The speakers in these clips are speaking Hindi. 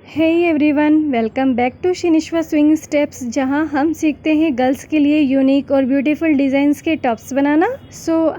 Hey everyone, welcome back to शिनिश्वा स्विंग स्टेप्स, जहां हम सीखते हैं गर्ल्स के लिए यूनिक और ब्यूटीफुल डिज़ाइंस के टॉप्स बनाना।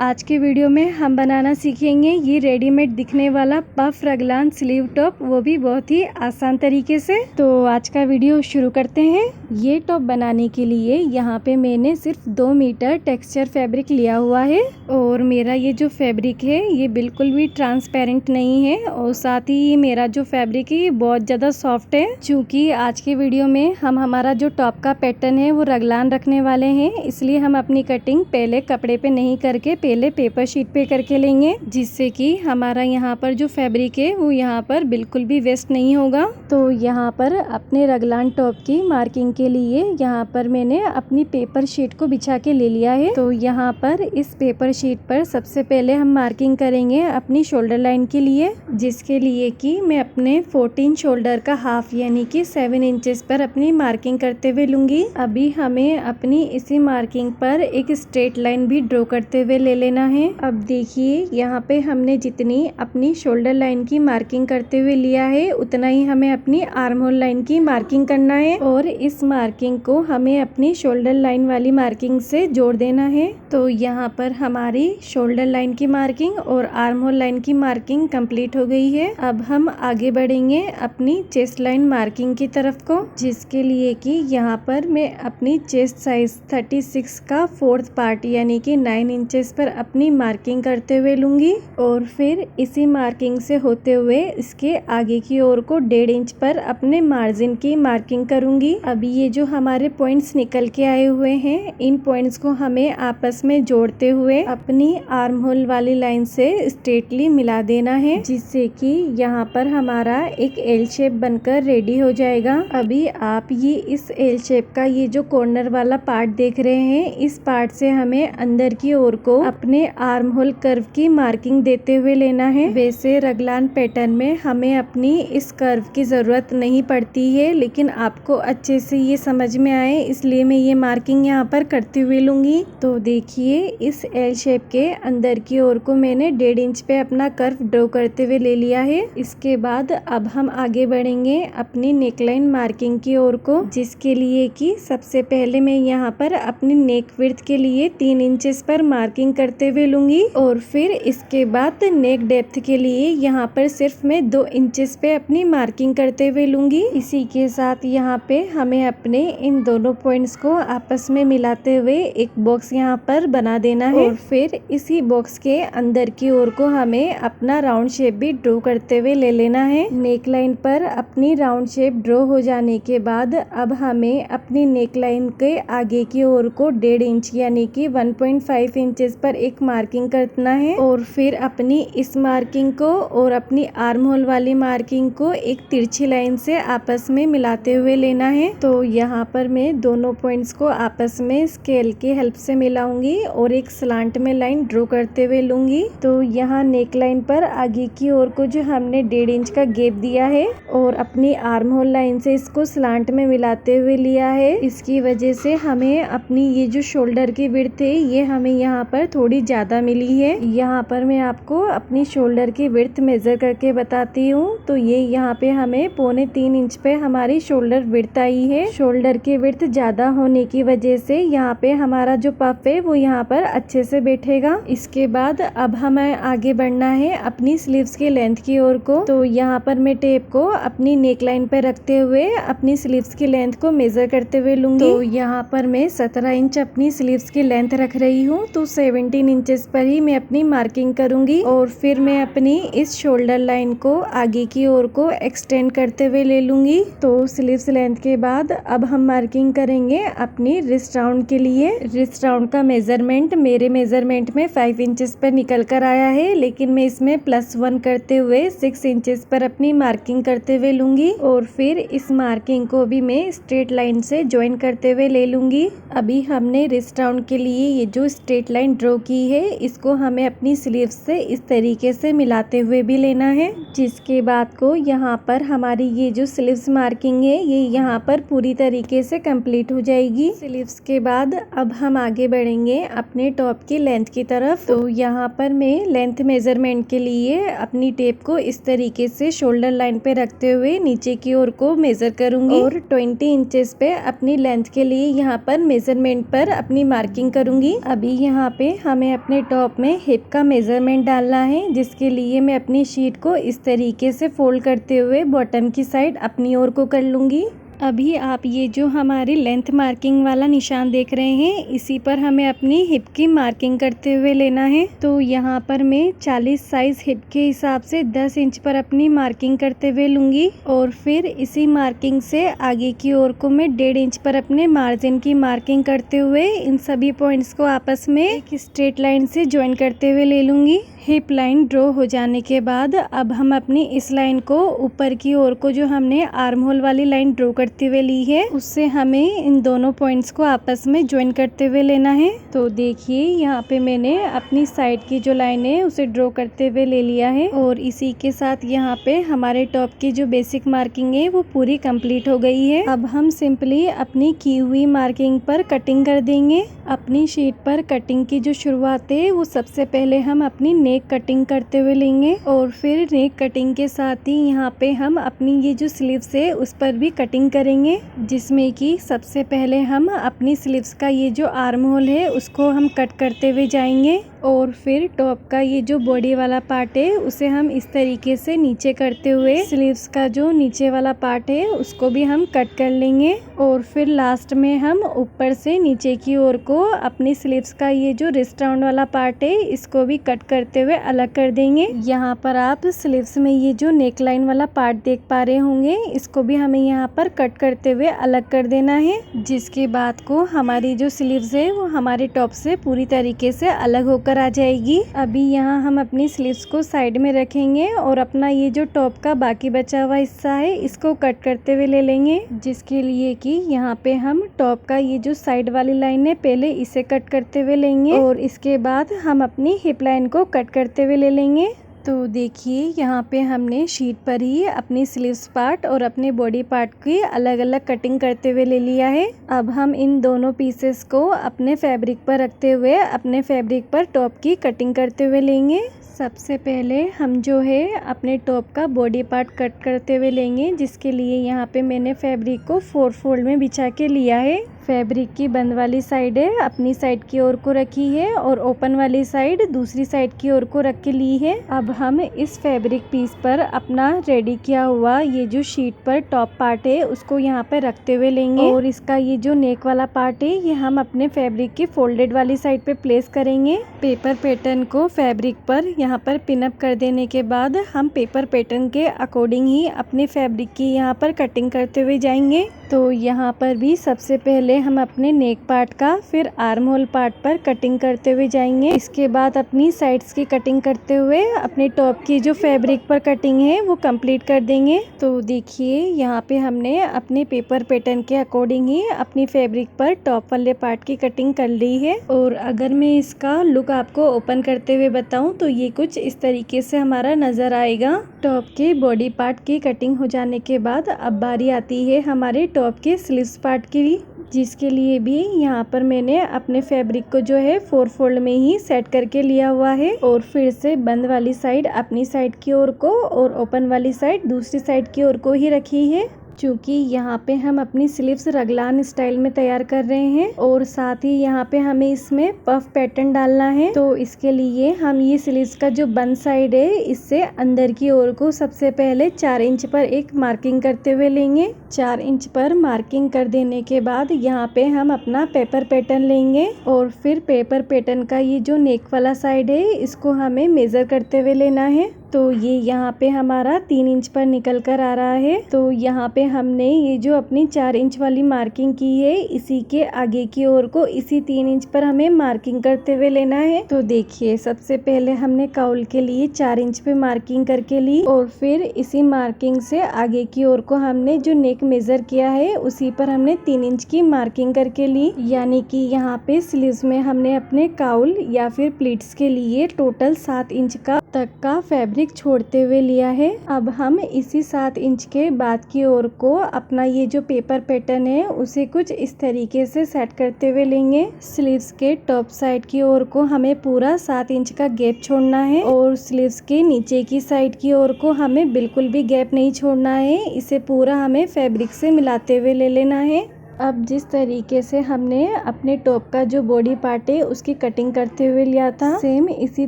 आज के वीडियो में हम बनाना सीखेंगे ये रेडीमेड दिखने वाला पफ रगलान स्लीव टॉप, वो भी बहुत ही आसान तरीके से। तो आज का वीडियो शुरू करते हैं। ये टॉप बनाने के लिए यहाँ पे मैंने सिर्फ 2 मीटर टेक्सचर फैब्रिक लिया हुआ है और मेरा ये जो फैब्रिक है ये बिल्कुल भी ट्रांसपेरेंट नहीं है और साथ ही मेरा जो फैब्रिक है ये बहुत ज़्यादा सॉफ्ट है। क्योंकि आज के वीडियो में हम हमारा जो टॉप का पैटर्न है वो रगलान रखने वाले हैं, इसलिए हम अपनी कटिंग पहले कपड़े पे नहीं करके पहले पेपर शीट पे करके लेंगे, जिससे कि हमारा यहाँ पर जो फैब्रिक है वो यहाँ पर बिल्कुल भी वेस्ट नहीं होगा। तो यहाँ पर अपने रगलान टॉप की मार्किंग के लिए यहाँ पर मैंने अपनी पेपर शीट को बिछा के ले लिया है। तो यहाँ पर इस पेपर शीट पर सबसे पहले हम मार्किंग करेंगे अपनी शोल्डर लाइन के लिए, जिसके लिए कि मैं अपने 14 शोल्डर का हाफ यानी कि 7 इंचेस पर अपनी मार्किंग करते हुए लूंगी। अभी हमें अपनी इसी मार्किंग पर एक स्ट्रेट लाइन भी ड्रॉ करते हुए ले लेना है। अब देखिए यहाँ पे हमने जितनी अपनी शोल्डर लाइन की मार्किंग करते हुए लिया है उतना ही हमें अपनी आर्म होल लाइन की मार्किंग करना है और इस मार्किंग को हमें अपनी शोल्डर लाइन वाली मार्किंग से जोड़ देना है। तो यहाँ पर हमारी शोल्डर लाइन की मार्किंग और आर्म होल लाइन की मार्किंग कंप्लीट हो गई है। अब हम आगे बढ़ेंगे अपनी चेस्ट लाइन मार्किंग की तरफ को, जिसके लिए कि यहाँ पर मैं अपनी चेस्ट साइज 36 का 4th पार्ट यानी कि 9 इंचेस पर अपनी मार्किंग करते हुए लूंगी और फिर इसी मार्किंग से होते हुए इसके आगे की ओर को 1.5 इंच पर अपने मार्जिन की मार्किंग करूंगी। अभी ये जो हमारे पॉइंट्स निकल के आए हुए हैं, इन पॉइंट्स को हमें आपस में जोड़ते हुए अपनी आर्म होल वाली लाइन से स्ट्रेटली मिला देना है, जिससे कि यहाँ पर हमारा एक एल शेप बनकर रेडी हो जाएगा। अभी आप ये इस एल शेप का ये जो कॉर्नर वाला पार्ट देख रहे हैं, इस पार्ट से हमें अंदर की ओर को अपने आर्म होल कर्व की मार्किंग देते हुए लेना है। वैसे रगलान पैटर्न में हमें अपनी इस कर्व की जरूरत नहीं पड़ती है, लेकिन आपको अच्छे से ये समझ में आए इसलिए मैं ये मार्किंग यहाँ पर करते हुए लूंगी। तो देखिए इस एल शेप के अंदर की ओर को मैंने 1.5 इंच पे अपना कर्व ड्रॉ करते हुए ले लिया है। इसके बाद अब हम आगे बढ़ेंगे अपनी नेकलाइन मार्किंग की ओर को, जिसके लिए कि सबसे पहले मैं यहाँ पर अपनी नेक विड्थ के लिए 3 इंचेस पर मार्किंग करते हुए लूंगी और फिर इसके बाद नेक डेप्थ के लिए यहाँ पर सिर्फ मैं 2 इंचेस पे अपनी मार्किंग करते हुए लूंगी। इसी के साथ यहाँ पे हमें अपने इन दोनों पॉइंट्स को आपस में मिलाते हुए एक बॉक्स यहाँ पर बना देना है और फिर इसी बॉक्स के अंदर की ओर को हमें अपना राउंड शेप भी ड्रॉ करते हुए ले लेना है। नेक लाइन पर अपनी राउंड शेप ड्रॉ हो जाने के बाद अब हमें अपनी नेक लाइन के आगे की ओर को 1.5 इंच यानी कि 1.5 इंचेस पर एक मार्किंग करना है और फिर अपनी इस मार्किंग को और अपनी आर्म होल वाली मार्किंग को एक तिरछी लाइन से आपस में मिलाते हुए लेना है। तो यहाँ पर मैं दोनों पॉइंट्स को आपस में स्केल की हेल्प से मिलाऊंगी और एक स्लांट में लाइन ड्रॉ करते हुए लूंगी। तो यहाँ नेक लाइन पर आगे की ओर को जो हमने 1.5 इंच का गैप दिया है और अपनी आर्म होल लाइन से इसको स्लांट में मिलाते हुए लिया है, इसकी वजह से हमें अपनी ये जो शोल्डर की विड्थ है ये हमें यहाँ पर थोड़ी ज्यादा मिली है। यहाँ पर मैं आपको अपनी शोल्डर की विड्थ मेजर करके बताती हूँ। तो ये यहाँ पे हमें 3.25 इंच पे हमारी शोल्डर विड्थ आई है। शोल्डर की विड्थ ज्यादा होने की वजह से यहाँ पे हमारा जो पफ है वो यहाँ पर अच्छे से बैठेगा। इसके बाद अब हमें आगे बढ़ना है अपनी स्लीव्स के लेंथ की ओर को। तो यहाँ पर मैं टेप को अपनी नेक लाइन पे रखते हुए अपनी स्लीव्स की लेंथ को मेजर करते हुए लूंगी। तो यहाँ पर मैं 17 इंच अपनी स्लीव्स की लेंथ रख रही हूँ, तो 17 इंचेस पर ही मैं अपनी मार्किंग करूंगी और फिर मैं अपनी इस शोल्डर लाइन को आगे की ओर को एक्सटेंड करते हुए ले लूंगी। तो स्लीव्स लेंथ के बाद अब हम मार्किंग करेंगे अपनी रिस्ट राउंड के लिए। रिस्ट राउंड का मेजरमेंट मेरे मेजरमेंट में 5 इंचेस पर निकल कर आया है, लेकिन मैं इसमें +1 करते हुए 6 इंचेस पर अपनी मार्किंग करते हुए लूंगी और फिर इस मार्किंग को भी मैं स्ट्रेट लाइन से ज्वाइन करते हुए ले लूंगी। अभी हमने रिस्ट राउंड के लिए ये जो स्ट्रेट लाइन ड्रॉ की है इसको हमें अपनी स्लीव से इस तरीके से मिलाते हुए भी लेना है, जिसके बाद को यहाँ पर हमारी ये जो स्लीव्स मार्किंग है ये यहाँ पर पूरी तरीके से कंप्लीट हो जाएगी। स्लीव्स के बाद अब हम आगे बढ़ेंगे अपने टॉप की लेंथ की तरफ। तो यहाँ पर मैं लेंथ मेजरमेंट के लिए अपनी टेप को इस तरीके से शोल्डर लाइन पे रखते हुए नीचे की ओर को मेजर करूंगी और 20 इंचेस पे अपनी लेंथ के लिए यहाँ पर मेजरमेंट पर अपनी मार्किंग करूंगी। अभी यहाँ पे हमें अपने टॉप में हिप का मेजरमेंट डालना है, जिसके लिए मैं अपनी शीट को इस तरीके से फोल्ड करते हुए बॉटम की साइड अपनी ओर को कर लूंगी। अभी आप ये जो हमारी लेंथ मार्किंग वाला निशान देख रहे हैं, इसी पर हमें अपनी हिप की मार्किंग करते हुए लेना है। तो यहाँ पर मैं 40 साइज हिप के हिसाब से 10 इंच पर अपनी मार्किंग करते हुए लूंगी और फिर इसी मार्किंग से आगे की ओर को मैं 1.5 इंच पर अपने मार्जिन की मार्किंग करते हुए इन सभी पॉइंट्स को आपस में एक स्ट्रेट लाइन से ज्वाइन करते हुए ले लूंगी। हिप लाइन ड्रॉ हो जाने के बाद अब हम अपनी इस लाइन को ऊपर की ओर को जो हमने आर्म होल वाली लाइन ड्रॉ करते हुए ली है, उससे हमें इन दोनों पॉइंट्स को आपस में ज्वाइन करते हुए लेना है। तो देखिए यहाँ पे मैंने अपनी साइड की जो लाइन है उसे ड्रॉ करते हुए ले लिया है और इसी के साथ यहाँ पे हमारे टॉप की जो बेसिक मार्किंग है वो पूरी कंप्लीट हो गई है। अब हम सिंपली अपनी की हुई मार्किंग पर कटिंग कर देंगे। अपनी शीट पर कटिंग की जो शुरुआत है वो सबसे पहले हम अपनी नेक कटिंग करते हुए लेंगे और फिर नेक कटिंग के साथ ही यहाँ पे हम अपनी ये जो स्लीव्स है उस पर भी कटिंग करेंगे, जिसमें कि सबसे पहले हम अपनी स्लीव्स का ये जो आर्म होल है उसको हम कट करते हुए जाएंगे और फिर टॉप का ये जो बॉडी वाला पार्ट है उसे हम इस तरीके से नीचे करते हुए स्लीव्स का जो नीचे वाला पार्ट है उसको भी हम कट कर लेंगे और फिर लास्ट में हम ऊपर से नीचे की ओर को अपनी स्लीव्स का ये जो रिस्ट राउंड वाला पार्ट है इसको भी कट करते हुए अलग कर देंगे। यहाँ पर आप स्लीव्स में ये जो नेक लाइन वाला पार्ट देख पा रहे होंगे, इसको भी हमें यहाँ पर कट करते हुए अलग कर देना है, जिसके बाद को हमारी जो स्लीव्स है वो हमारे टॉप से पूरी तरीके से अलग होकर आ जाएगी। अभी यहाँ हम अपनी स्लीव्स को साइड में रखेंगे और अपना ये जो टॉप का बाकी बचा हुआ हिस्सा है इसको कट करते हुए ले लेंगे, जिसके लिए कि यहाँ पे हम टॉप का ये जो साइड वाली लाइन है पहले इसे कट करते हुए लेंगे और इसके बाद हम अपनी हिप लाइन को कट करते हुए ले लेंगे। तो देखिए यहाँ पे हमने शीट पर ही अपनी स्लीव्स पार्ट और अपने बॉडी पार्ट की अलग अलग कटिंग करते हुए ले लिया है। अब हम इन दोनों पीसेस को अपने फैब्रिक पर रखते हुए अपने फैब्रिक पर टॉप की कटिंग करते हुए लेंगे। सबसे पहले हम जो है अपने टॉप का बॉडी पार्ट कट करते हुए लेंगे, जिसके लिए यहाँ पे मैंने फैब्रिक को 4 फोल्ड में बिछा के लिया है। फैब्रिक की बंद वाली साइड है अपनी साइड की ओर को रखी है और ओपन वाली साइड दूसरी साइड की ओर को रख के ली है। अब हम इस फैब्रिक पीस पर अपना रेडी किया हुआ ये जो शीट पर टॉप पार्ट है उसको यहाँ पर रखते हुए लेंगे और इसका ये जो नेक वाला पार्ट है ये हम अपने फैब्रिक की फोल्डेड वाली साइड पे प्लेस करेंगे। पेपर पैटर्न को फैब्रिक पर यहाँ पर पिनअप कर देने के बाद हम पेपर पैटर्न के अकॉर्डिंग ही अपने फैब्रिक की यहाँ पर कटिंग करते हुए जाएंगे। तो यहाँ पर भी सबसे पहले हम अपने नेक पार्ट का फिर आर्म होल पार्ट पर कटिंग करते हुए जाएंगे। इसके बाद अपनी साइड्स की कटिंग करते हुए अपने टॉप की जो फैब्रिक पर कटिंग है वो कंप्लीट कर देंगे। तो देखिए यहाँ पे हमने अपने पेपर पैटर्न के अकॉर्डिंग ही अपनी फैब्रिक पर टॉप वाले पार्ट की कटिंग कर ली है। और अगर मैं इसका लुक आपको ओपन करते हुए बताऊं तो ये कुछ इस तरीके से हमारा नजर आएगा। टॉप के बॉडी पार्ट की कटिंग हो जाने के बाद अब बारी आती है हमारे टॉप के स्लीव्स पार्ट की, जिसके लिए भी यहाँ पर मैंने अपने फैब्रिक को जो है 4 फोल्ड में ही सेट करके लिया हुआ है और फिर से बंद वाली साइड अपनी साइड की ओर को और ओपन वाली साइड दूसरी साइड की ओर को ही रखी है। क्योंकि यहाँ पे हम अपनी स्लीव्स रगलान स्टाइल में तैयार कर रहे हैं और साथ ही यहाँ पे हमें इसमें पफ पैटर्न डालना है, तो इसके लिए हम ये स्लीव्स का जो बंद साइड है इससे अंदर की ओर को सबसे पहले 4 इंच पर एक मार्किंग करते हुए लेंगे। 4 इंच पर मार्किंग कर देने के बाद यहाँ पे हम अपना पेपर पैटर्न लेंगे और फिर पेपर पैटर्न का ये जो नेक वाला साइड है इसको हमें मेजर करते हुए लेना है। तो ये यहाँ पे हमारा 3 इंच पर निकल कर आ रहा है। तो यहाँ पे हमने ये जो अपनी 4 इंच वाली मार्किंग की है इसी के आगे की ओर को इसी 3 इंच पर हमें मार्किंग करते हुए लेना है। तो देखिए सबसे पहले हमने काउल के लिए 4 इंच पे मार्किंग करके ली और फिर इसी मार्किंग से आगे की ओर को हमने जो नेक मेजर किया है उसी पर हमने 3 इंच की मार्किंग करके ली। यानी कि यहाँ पे स्लीव्स में हमने अपने काउल या फिर प्लीट्स के लिए टोटल 7 इंच का तक का फैब्रिक छोड़ते हुए लिया है। अब हम इसी 7 इंच के बाद की ओर को अपना ये जो पेपर पैटर्न है उसे कुछ इस तरीके से सेट करते हुए लेंगे। स्लीव्स के टॉप साइड की ओर को हमें पूरा 7 इंच का गैप छोड़ना है और स्लीव्स के नीचे की साइड की ओर को हमें बिल्कुल भी गैप नहीं छोड़ना है। इसे पूरा हमें फैब्रिक से मिलाते हुए ले लेना है। अब जिस तरीके से हमने अपने टॉप का जो बॉडी पार्ट है उसकी कटिंग करते हुए लिया था, सेम इसी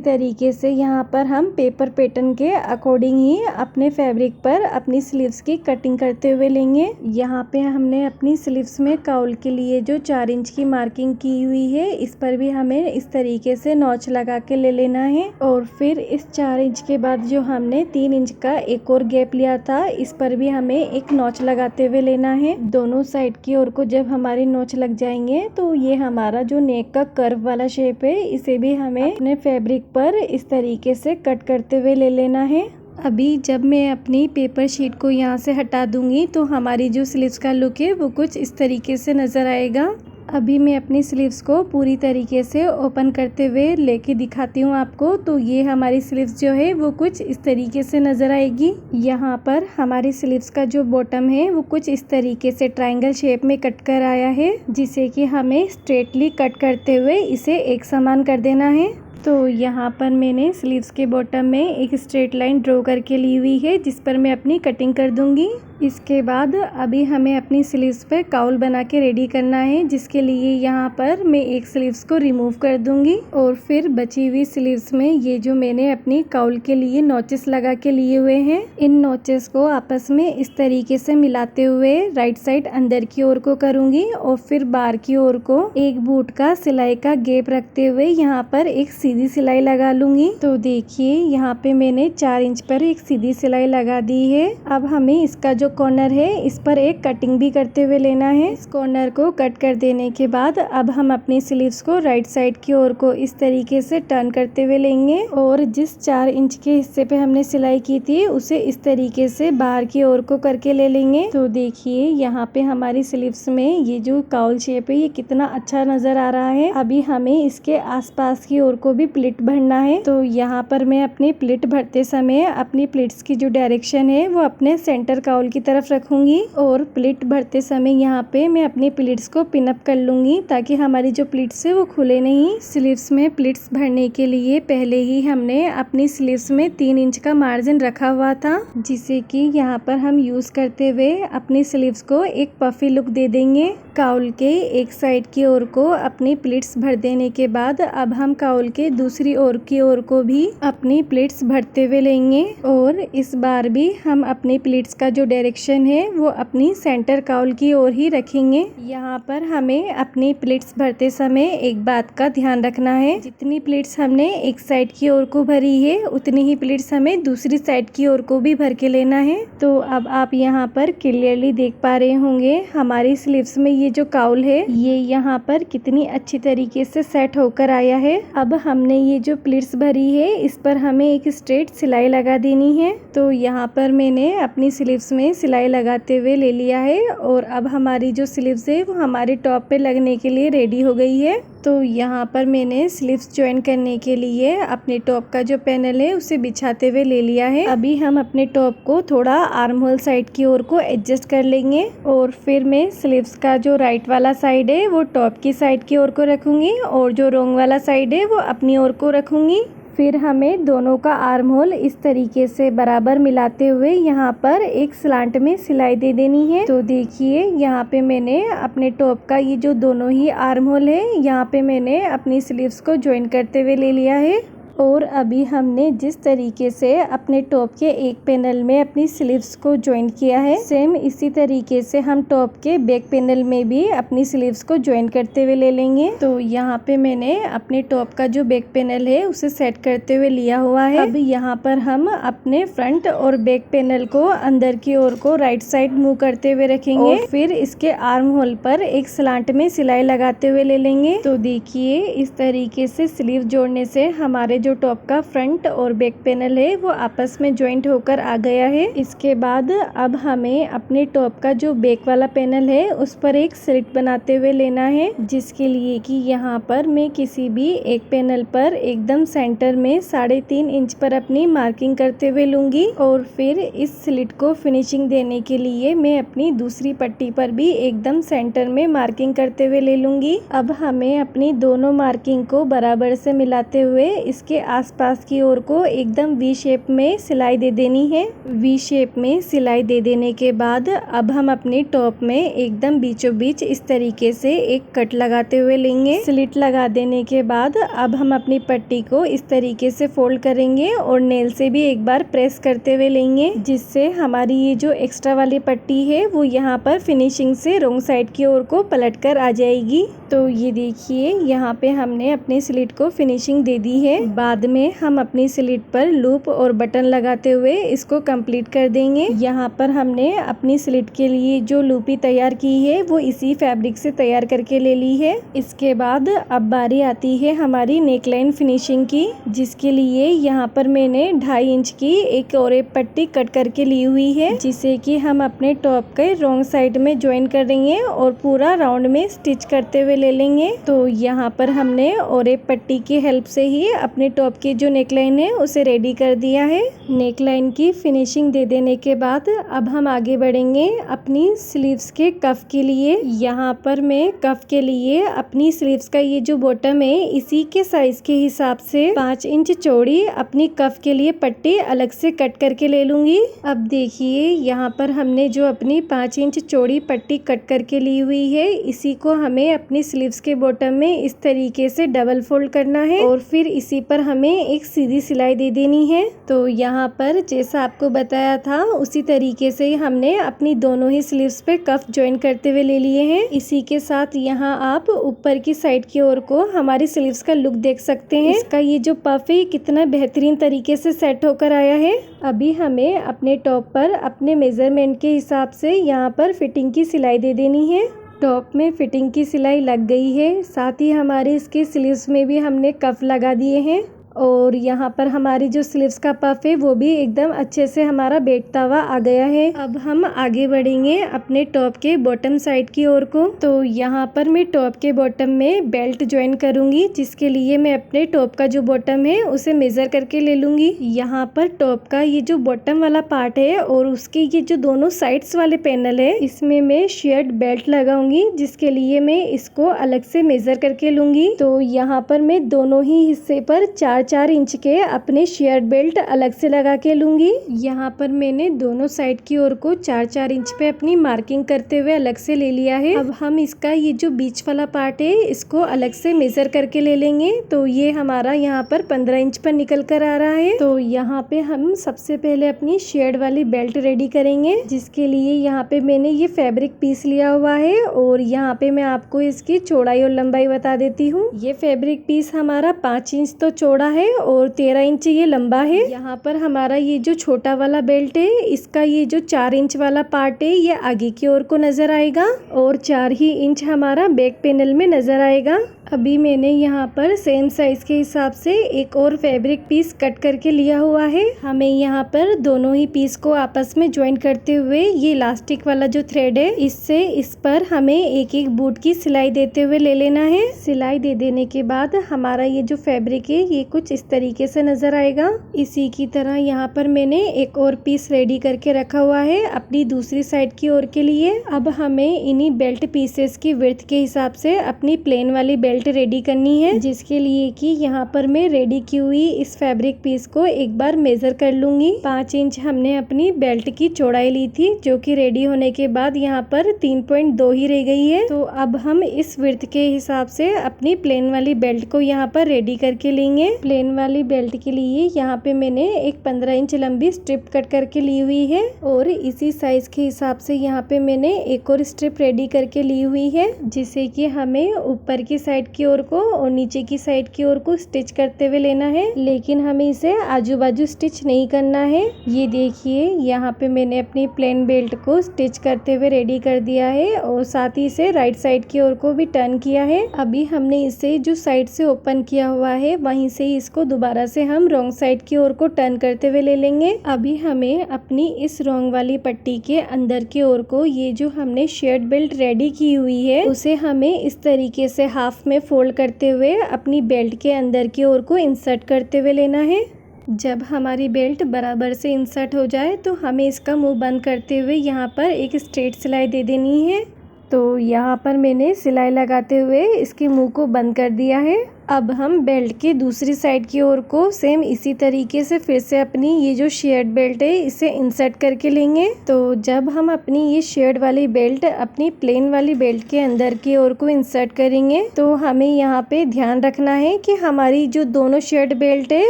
तरीके से यहाँ पर हम पेपर पैटर्न के अकॉर्डिंग ही अपने फैब्रिक पर अपनी स्लीव्स की कटिंग करते हुए लेंगे। यहाँ पे हमने अपनी स्लीव्स में काउल के लिए जो 4 इंच की मार्किंग की हुई है इस पर भी हमें इस तरीके से नॉच लगा के ले लेना है और फिर इस 4 इंच के बाद जो हमने 3 इंच का एक और गैप लिया था इस पर भी हमें एक नॉच लगाते हुए लेना है। दोनों साइड की ओर जब हमारे नोच लग जाएंगे तो ये हमारा जो नेक का कर्व वाला शेप है इसे भी हमें अपने फैब्रिक पर इस तरीके से कट करते हुए ले लेना है। अभी जब मैं अपनी पेपर शीट को यहाँ से हटा दूंगी तो हमारी जो स्लीव्स का लुक है वो कुछ इस तरीके से नज़र आएगा। अभी मैं अपनी स्लीव्स को पूरी तरीके से ओपन करते हुए लेके दिखाती हूँ आपको। तो ये हमारी स्लीव्स जो है वो कुछ इस तरीके से नज़र आएगी। यहाँ पर हमारी स्लीव्स का जो बॉटम है वो कुछ इस तरीके से ट्रायंगल शेप में कट कर आया है, जिसे कि हमें स्ट्रेटली कट करते हुए इसे एक समान कर देना है। तो यहाँ पर मैंने स्लीव्स के बॉटम में एक स्ट्रेट लाइन ड्रॉ करके ली हुई है जिस पर मैं अपनी कटिंग कर दूंगी। इसके बाद अभी हमें अपनी स्लीव्स पर काउल बना के रेडी करना है, जिसके लिए यहाँ पर मैं एक स्लीव्स को रिमूव कर दूंगी और फिर बची हुई स्लीव्स में ये जो मैंने अपनी काउल के लिए नोचेस लगा के लिए हुए हैं, इन नोचेस को आपस में इस तरीके से मिलाते हुए राइट साइड अंदर की ओर को करूंगी और फिर बाहर की ओर को एक बूट का सिलाई का गैप रखते हुए यहाँ पर एक सीधी सिलाई लगा लूंगी। तो देखिए यहाँ पे मैंने 4 इंच पर एक सीधी सिलाई लगा दी है। अब हमें इसका जो कॉर्नर है इस पर एक कटिंग भी करते हुए लेना है। इस कॉर्नर को कट कर देने के बाद अब हम अपनी स्लीव्स को राइट साइड की ओर को इस तरीके से टर्न करते हुए लेंगे और जिस 4 इंच के हिस्से पे हमने सिलाई की थी उसे इस तरीके से बाहर की ओर को करके ले लेंगे। तो देखिए यहाँ पे हमारी स्लीव्स में ये जो काउल शेप है ये कितना अच्छा नजर आ रहा है। अभी हमें इसके आसपास की ओर को भी प्लिट भरना है। तो यहाँ पर मैं अपनी प्लिट भरते समय अपनी प्लिट्स की जो डायरेक्शन है वो अपने सेंटर काउल की तरफ रखूंगी और प्लिट भरते समय यहाँ पे मैं अपनी प्लिट्स को पिन अप कर लूंगी ताकि हमारी जो प्लिट्स है वो खुले नहीं। स्लीव्स में प्लिट्स भरने के लिए पहले ही हमने अपनी स्लीव्स में 3 इंच का मार्जिन रखा हुआ था, जिसे कि यहाँ पर हम यूज करते हुए अपनी स्लीव्स को एक पफी लुक दे देंगे। काउल के एक साइड की ओर को अपनी प्लिट्स भर देने के बाद अब हम काउल के दूसरी ओर की ओर को भी अपनी प्लिट्स भरते हुए लेंगे और इस बार भी हम अपनी प्लिट्स का जो डायरेक्शन है वो अपनी सेंटर काउल की ओर ही रखेंगे। यहाँ पर हमें अपनी प्लिट्स भरते समय एक बात का ध्यान रखना है, जितनी प्लिट्स हमने एक साइड की ओर को भरी है उतनी ही प्लिट्स हमें दूसरी साइड की ओर को भी भर के लेना है। तो अब आप यहाँ पर क्लियरली देख पा रहे होंगे हमारी स्लीव्स में ये जो काउल है ये यहाँ पर कितनी अच्छी तरीके से सेट होकर आया है। अब हमने ये जो प्लिट्स भरी है इस पर हमें एक स्ट्रेट सिलाई लगा देनी है। तो यहाँ पर मैंने अपनी स्लीव्स में सिलाई लगाते हुए ले लिया है और अब हमारी जो स्लीव्स है वो हमारे टॉप पे लगने के लिए रेडी हो गई है। तो यहाँ पर मैंने स्लीव्स ज्वाइन करने के लिए अपने टॉप का जो पैनल है उसे बिछाते हुए ले लिया है। अभी हम अपने टॉप को थोड़ा आर्म होल साइड की ओर को एडजस्ट कर लेंगे और फिर मैं स्लीव्स का जो राइट वाला साइड है वो टॉप की साइड की ओर को रखूंगी और जो रॉन्ग वाला साइड है वो अपनी ओर को रखूंगी। फिर हमें दोनों का आर्म होल इस तरीके से बराबर मिलाते हुए यहाँ पर एक स्लांट में सिलाई दे देनी है। तो देखिए यहाँ पे मैंने अपने टॉप का ये जो दोनों ही आर्म होल है यहाँ पे मैंने अपनी स्लीव्स को ज्वाइन करते हुए ले लिया है और अभी हमने जिस तरीके से अपने टॉप के एक पैनल में अपनी स्लीव्स को ज्वाइन किया है सेम इसी तरीके से हम टॉप के बैक पैनल में भी अपनी स्लीव्स को ज्वाइन करते हुए ले लेंगे। तो यहाँ पे मैंने अपने टॉप का जो बैक पैनल है उसे सेट करते हुए लिया हुआ है। अब यहाँ पर हम अपने फ्रंट और बैक पैनल को अंदर की ओर को राइट साइड मूव करते हुए रखेंगे और फिर इसके आर्म होल पर एक स्लांट में सिलाई लगाते हुए ले लेंगे। तो देखिए इस तरीके से स्लीव जोड़ने से हमारे जो जो टॉप का फ्रंट और बैक पैनल है वो आपस में ज्वाइंट होकर आ गया है। इसके बाद अब हमें अपने टॉप का जो बैक वाला पैनल है उस पर एक स्लिट बनाते हुए लेना है, जिसके लिए कि यहाँ पर मैं किसी भी एक पैनल पर एकदम सेंटर में 3.5 इंच पर अपनी मार्किंग करते हुए लूंगी और फिर इस स्लिट को फिनिशिंग देने के लिए मैं अपनी दूसरी पट्टी पर भी एकदम सेंटर में मार्किंग करते हुए ले लूंगी। अब हमें अपनी दोनों मार्किंग को बराबर से मिलाते हुए इसके आसपास की ओर को एकदम वी शेप में सिलाई दे देनी है। वी शेप में सिलाई दे देने के बाद अब हम अपने टॉप में एकदम बीचों बीच इस तरीके से एक कट लगाते हुए लेंगे। स्लिट लगा देने के बाद अब हम अपनी पट्टी को इस तरीके से फोल्ड करेंगे और नेल से भी एक बार प्रेस करते हुए लेंगे, जिससे हमारी ये जो एक्स्ट्रा वाली पट्टी है वो यहाँ पर फिनिशिंग से रॉन्ग साइड की ओर को पलट कर आ जाएगी। तो ये देखिए यहाँ पे हमने अपनी स्लिट को फिनिशिंग दे दी है। बाद में हम अपनी स्लिट पर लूप और बटन लगाते हुए इसको कंप्लीट कर देंगे। यहाँ पर हमने अपनी स्लिट के लिए जो लूपी तैयार की है वो इसी फैब्रिक से तैयार करके ले ली है। इसके बाद अब बारी आती है हमारी नेकलाइन फिनिशिंग की, जिसके लिए यहाँ पर मैंने 2.5 इंच की एक और एक पट्टी कट करके ली हुई है, जिसे कि हम अपने टॉप के रॉन्ग साइड में ज्वाइन कर देंगे और पूरा राउंड में स्टिच करते हुए ले लेंगे। तो यहाँ पर हमने और एक पट्टी की हेल्प से ही अपने टॉप की जो नेकलाइन है उसे रेडी कर दिया है। नेकलाइन की फिनिशिंग दे देने के बाद अब हम आगे बढ़ेंगे अपनी स्लीव्स के कफ के लिए। यहाँ पर मैं कफ के लिए अपनी स्लीव्स का ये जो बॉटम है इसी के साइज के हिसाब से 5 इंच चौड़ी अपनी कफ के लिए पट्टी अलग से कट करके ले लूंगी। अब देखिए यहाँ पर हमने जो अपनी 5 इंच चौड़ी पट्टी कट करके ली हुई है इसी को हमें अपनी स्लीव्स के बॉटम में इस तरीके से डबल फोल्ड करना है और फिर इसी पर हमें एक सीधी सिलाई दे देनी है। तो यहाँ पर जैसा आपको बताया था उसी तरीके से हमने अपनी दोनों ही स्लीव्स पे कफ ज्वाइन करते हुए ले लिए हैं। इसी के साथ यहाँ आप ऊपर की साइड की ओर को हमारी स्लीव्स का लुक देख सकते हैं। इसका ये जो पफ है कितना बेहतरीन तरीके से सेट होकर आया है। अभी हमें अपने टॉप पर अपने मेजरमेंट के हिसाब से यहाँ पर फिटिंग की सिलाई दे देनी है। टॉप में फिटिंग की सिलाई लग गई है, साथ ही हमारे इसके स्लीव्स में भी हमने कफ लगा दिए हैं और यहाँ पर हमारी जो स्लीव्स का पफ है वो भी एकदम अच्छे से हमारा बैठता हुआ आ गया है। अब हम आगे बढ़ेंगे अपने टॉप के बॉटम साइड की ओर को। तो यहाँ पर मैं टॉप के बॉटम में बेल्ट ज्वाइन करूंगी, जिसके लिए मैं अपने टॉप का जो बॉटम है उसे मेजर करके ले लूंगी। यहाँ पर टॉप का ये जो बॉटम वाला पार्ट है और उसके ये जो दोनों साइड्स वाले पैनल है इसमें मैं शेयर्ड बेल्ट लगाऊंगी, जिसके लिए मैं इसको अलग से मेजर करके लूंगी। तो यहाँ पर मैं दोनों ही हिस्से पर 4 इंच के अपने शेयर्ड बेल्ट अलग से लगा के लूंगी। यहाँ पर मैंने दोनों साइड की ओर को 4 इंच पे अपनी मार्किंग करते हुए अलग से ले लिया है। अब हम इसका ये जो बीच वाला पार्ट है इसको अलग से मेजर करके ले लेंगे। तो ये हमारा यहाँ पर 15 इंच पर निकल कर आ रहा है। तो यहाँ पे हम सबसे पहले अपनी शेयर्ड वाली बेल्ट रेडी करेंगे, जिसके लिए यहाँ पे मैंने ये फैब्रिक पीस लिया हुआ है और यहाँ पे मैं आपको इसकी चौड़ाई और लंबाई बता देती हूँ। ये फैब्रिक पीस हमारा 5 इंच तो चौड़ा है और 13 इंच ये लंबा है। यहाँ पर हमारा ये जो छोटा वाला बेल्ट है इसका ये जो 4 इंच वाला पार्ट है ये आगे की ओर को नजर आएगा और 4 ही इंच हमारा बैक पैनल में नजर आएगा। अभी मैंने यहाँ पर सेम साइज के हिसाब से एक और फैब्रिक पीस कट करके लिया हुआ है। हमें यहाँ पर दोनों ही पीस को आपस में ज्वाइन करते हुए ये इलास्टिक वाला जो थ्रेड है इससे इस पर हमें एक एक बूट की सिलाई देते हुए ले लेना है। सिलाई दे देने के बाद हमारा ये जो फैब्रिक है ये कुछ इस तरीके से नजर आएगा। इसी की तरह यहाँ पर मैंने एक और पीस रेडी करके रखा हुआ है अपनी दूसरी साइड की ओर के लिए। अब हमें इन्हीं बेल्ट पीसेस की विड्थ के हिसाब से अपनी प्लेन वाली बेल्ट रेडी करनी है, जिसके लिए कि यहाँ पर मैं रेडी की हुई इस फैब्रिक पीस को एक बार मेजर कर लूंगी। 5 इंच हमने अपनी बेल्ट की चौड़ाई ली थी, जो कि रेडी होने के बाद यहाँ पर 3.2 ही रह गई है। तो अब हम इस विड्थ के हिसाब से अपनी प्लेन वाली बेल्ट को यहाँ पर रेडी करके लेंगे। प्लेन वाली बेल्ट के लिए यहाँ पे मैंने एक 15 इंच लंबी स्ट्रिप कट करके ली हुई है और इसी साइज के हिसाब से यहाँ पे मैंने एक और स्ट्रिप रेडी करके ली हुई है, जिसे कि हमें ऊपर की साइड की ओर को और नीचे की साइड की ओर को स्टिच करते हुए लेना है, लेकिन हमें इसे आजू बाजू स्टिच नहीं करना है। ये देखिए यहाँ पे मैंने अपनी प्लेन बेल्ट को स्टिच करते हुए रेडी कर दिया है और साथ ही इसे राइट साइड की ओर को भी टर्न किया है। अभी हमने इसे जो साइड से ओपन किया हुआ है वहीं से इसको दोबारा से हम रॉन्ग साइड की ओर को टर्न करते हुए ले लेंगे। अभी हमें अपनी इस रॉन्ग वाली पट्टी के अंदर की ओर को ये जो हमने शेयर्ड बेल्ट रेडी की हुई है उसे हमें इस तरीके से हाफ में फोल्ड करते हुए अपनी बेल्ट के अंदर की ओर को इंसर्ट करते हुए लेना है। जब हमारी बेल्ट बराबर से इंसर्ट हो जाए तो हमें इसका मुंह बंद करते हुए यहाँ पर एक स्ट्रेट सिलाई दे देनी है। तो यहाँ पर मैंने सिलाई लगाते हुए इसके मुंह को बंद कर दिया है। अब हम बेल्ट के दूसरी साइड की ओर को सेम इसी तरीके से फिर से अपनी ये जो शेयर्ड बेल्ट है इसे इंसर्ट करके लेंगे। तो जब हम अपनी ये शेयर्ड वाली बेल्ट अपनी प्लेन वाली बेल्ट के अंदर की ओर को इंसर्ट करेंगे तो हमें यहाँ पे ध्यान रखना है कि हमारी जो दोनों शेयर्ड बेल्ट है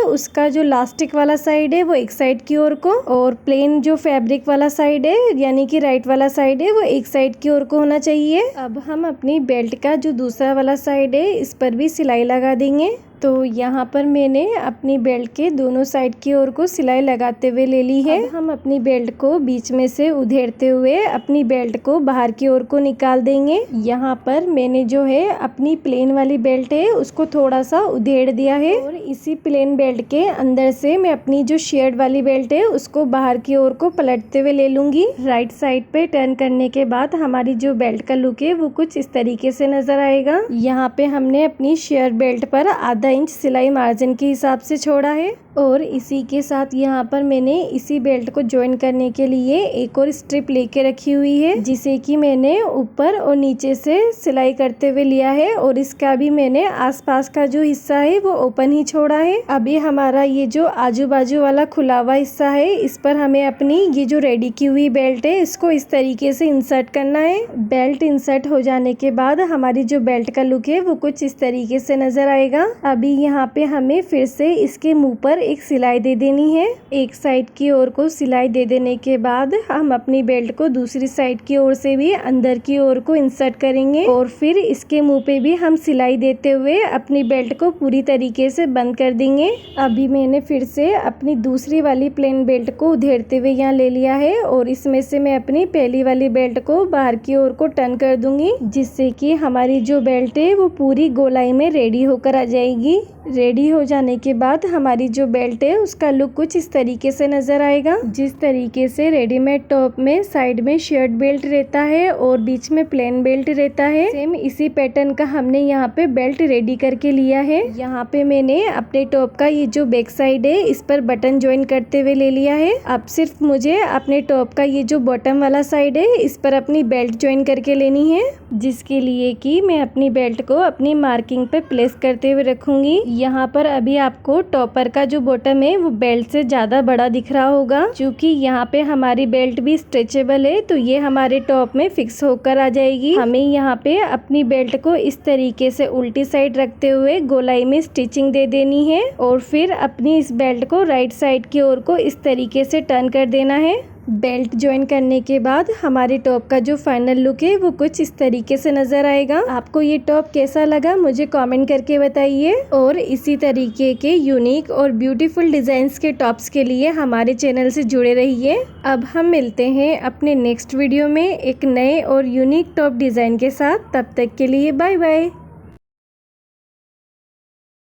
उसका जो लास्टिक वाला साइड है वो एक साइड की ओर को और प्लेन जो फैब्रिक वाला साइड है यानी कि राइट वाला साइड है वो एक साइड की ओर को होना चाहिए। अब हम अपनी बेल्ट का जो दूसरा वाला साइड है इस पर भी सिलाई लगा देंगे। तो यहाँ पर मैंने अपनी बेल्ट के दोनों साइड की ओर को सिलाई लगाते हुए ले ली है। अब हम अपनी बेल्ट को बीच में से उधेड़ते हुए अपनी बेल्ट को बाहर की ओर को निकाल देंगे। यहाँ पर मैंने जो है अपनी प्लेन वाली बेल्ट है उसको थोड़ा सा उधेड़ दिया है और इसी प्लेन बेल्ट के अंदर से मैं अपनी जो शेयर्ड वाली बेल्ट है उसको बाहर की ओर को पलटते हुए ले लूंगी। राइट साइड पे टर्न करने के बाद हमारी जो बेल्ट का लुक है वो कुछ इस तरीके से नजर आएगा। यहाँ पे हमने अपनी शेयर बेल्ट पर आधा इंच सिलाई मार्जिन के हिसाब से छोड़ा है और इसी के साथ यहाँ पर मैंने इसी बेल्ट को ज्वाइन करने के लिए एक और स्ट्रिप लेके रखी हुई है जिसे कि मैंने ऊपर और नीचे से सिलाई करते हुए लिया है और इसका भी मैंने आसपास का जो हिस्सा है वो ओपन ही छोड़ा है। अभी हमारा ये जो आजू बाजू वाला खुला हुआ हिस्सा है इस पर हमें अपनी ये जो रेडी की हुई बेल्ट है इसको इस तरीके से इंसर्ट करना है। बेल्ट इंसर्ट हो जाने के बाद हमारी जो बेल्ट का लुक है वो कुछ इस तरीके से नजर आएगा। अभी यहाँ पे हमें फिर से इसके मुंह पर एक सिलाई दे देनी है। एक साइड की ओर को सिलाई दे देने के बाद हम अपनी बेल्ट को दूसरी साइड की ओर से भी अंदर की ओर को इंसर्ट करेंगे और फिर इसके मुंह पे भी हम सिलाई देते हुए अपनी बेल्ट को पूरी तरीके से बंद कर देंगे। अभी मैंने फिर से अपनी दूसरी वाली प्लेन बेल्ट को उधेड़ते हुए यहाँ ले लिया है और इसमें से मैं अपनी पहली वाली बेल्ट को बाहर की ओर को टर्न कर दूंगी जिससे कि हमारी जो बेल्ट है वो पूरी गोलाई में रेडी होकर आ जाएगी। रेडी हो जाने के बाद हमारी जो बेल्ट है उसका लुक कुछ इस तरीके से नजर आएगा। जिस तरीके से रेडीमेड टॉप में साइड में शर्ट बेल्ट रहता है और बीच में प्लेन बेल्ट रहता है सेम इसी पैटर्न का हमने यहाँ पे बेल्ट रेडी करके लिया है। यहाँ पे मैंने अपने टॉप का ये जो बैक साइड है इस पर बटन ज्वाइन करते हुए ले लिया है। अब सिर्फ मुझे अपने टॉप का ये जो बॉटम वाला साइड है इस पर अपनी बेल्ट ज्वाइन करके लेनी है जिसके लिए कि मैं अपनी बेल्ट को अपनी मार्किंग पे प्लेस करते हुए रखूंगी। यहाँ पर अभी आपको टॉपर का जो बॉटम है वो बेल्ट से ज्यादा बड़ा दिख रहा होगा क्योंकि यहाँ पे हमारी बेल्ट भी स्ट्रेचेबल है तो ये हमारे टॉप में फिक्स होकर आ जाएगी। हमें यहाँ पे अपनी बेल्ट को इस तरीके से उल्टी साइड रखते हुए गोलाई में स्टिचिंग दे देनी है और फिर अपनी इस बेल्ट को राइट साइड की ओर को इस तरीके से टर्न कर देना है। बेल्ट ज्वाइन करने के बाद हमारे टॉप का जो फाइनल लुक है वो कुछ इस तरीके से नजर आएगा। आपको ये टॉप कैसा लगा मुझे कमेंट करके बताइए और इसी तरीके के यूनिक और ब्यूटीफुल डिजाइन्स के टॉप्स के लिए हमारे चैनल से जुड़े रहिए। अब हम मिलते हैं अपने नेक्स्ट वीडियो में एक नए और यूनिक टॉप डिजाइन के साथ। तब तक के लिए बाय बाय।